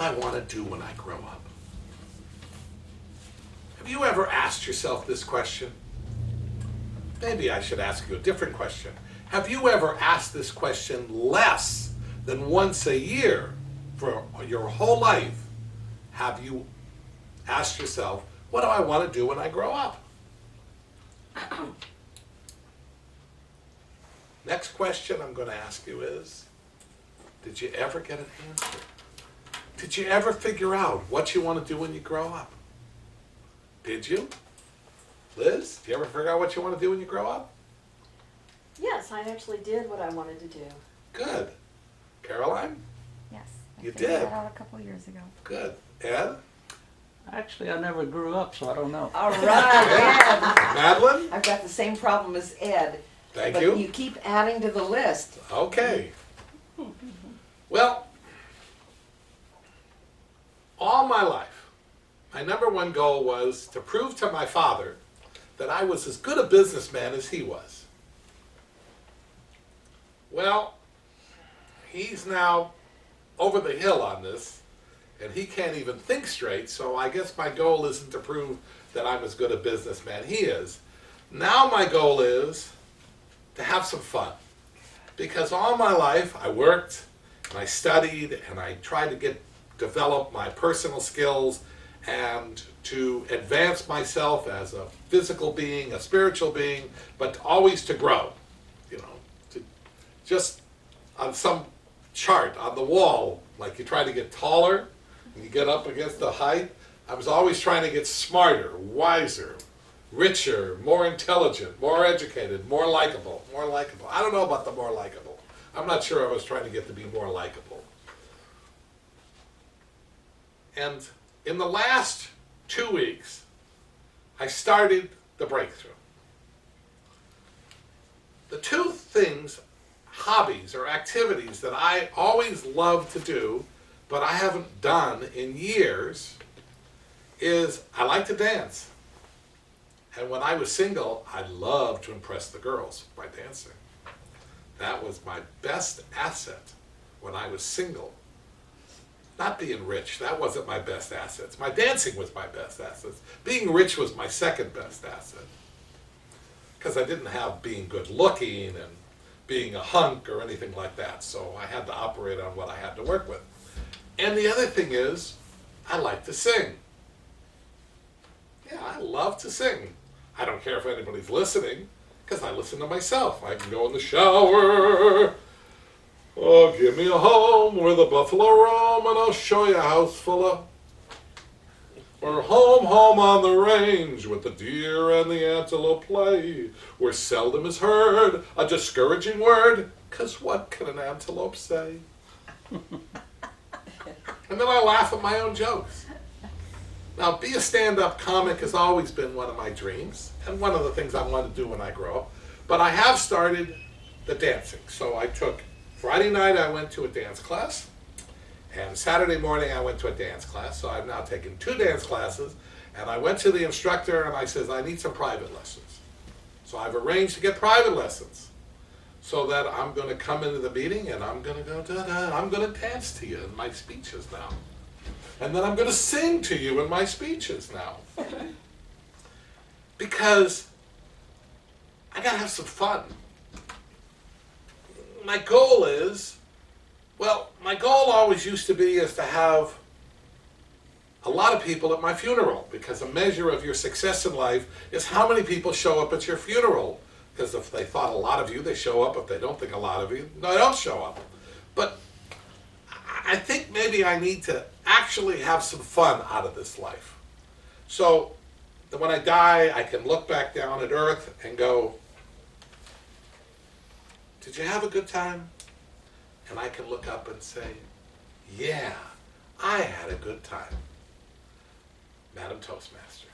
I want to do when I grow up? Have you ever asked yourself this question? Maybe I should ask you a different question. Have you ever asked this question less than once a year for your whole life? Have you asked yourself, what do I want to do when I grow up? Next question I'm going to ask you is, did you ever get an answer? Did you ever figure out what you want to do when you grow up? Did you? Liz, did you ever figure out what you want to do when you grow up? Yes, I actually did what I wanted to do. Good. Caroline? Yes. You I figured did? that out a couple years ago. Good. Ed? Actually, I never grew up, so I don't know. All right, Ed. Madeline? I've got the same problem as Ed. Thank but you. you keep adding to the list. Okay. Well, all my life, my number one goal was to prove to my father that I was as good a businessman as he was. Well, he's now over the hill on this, and he can't even think straight, so I guess my goal isn't to prove that I'm as good a businessman he is. Now my goal is to have some fun. Because all my life I worked and I studied and I tried to develop my personal skills and to advance myself as a physical being, a spiritual being, but always to grow. You know, to just on some chart on the wall, like you try to get taller and you get up against the height. I was always trying to get smarter, wiser, richer, more intelligent, more educated, more likable, more likable. I don't know about the more likable. I'm not sure I was trying to get to be more likable. And in the last 2 weeks, I started the breakthrough. The two things, hobbies or activities that I always loved to do, but I haven't done in years, is I like to dance. And when I was single, I loved to impress the girls by dancing. That was my best asset when I was single. Not being rich, that wasn't my best assets. My dancing was my best assets. Being rich was my second best asset. Because I didn't have being good looking and being a hunk or anything like that. So I had to operate on what I had to work with. And the other thing is, I like to sing. Yeah, I love to sing. I don't care if anybody's listening, because I listen to myself. I can go in the shower. Oh, give me a home where the buffalo roam, and I'll show you a house full of. Or home, home on the range, with the deer and the antelope play, where seldom is heard a discouraging word, 'cause what can an antelope say? And then I laugh at my own jokes. Now, be a stand-up comic has always been one of my dreams, and one of the things I want to do when I grow up. But I have started the dancing. So I took, Friday night I went to a dance class, and Saturday morning I went to a dance class. So I've now taken 2 dance classes, and I went to the instructor and I said, I need some private lessons. So I've arranged to get private lessons, so that I'm going to come into the meeting and I'm going to go, da-da, I'm going to dance to you in my speeches now. And then I'm going to sing to you in my speeches now. Because I got to have some fun. My goal is, well, my goal always used to be is to have a lot of people at my funeral, because a measure of your success in life is how many people show up at your funeral. Because if they thought a lot of you, they show up. If they don't think a lot of you, they don't show up. But I think maybe I need to actually have some fun out of this life. So that when I die, I can look back down at earth and go, did you have a good time? And I can look up and say, yeah, I had a good time. Madam Toastmaster.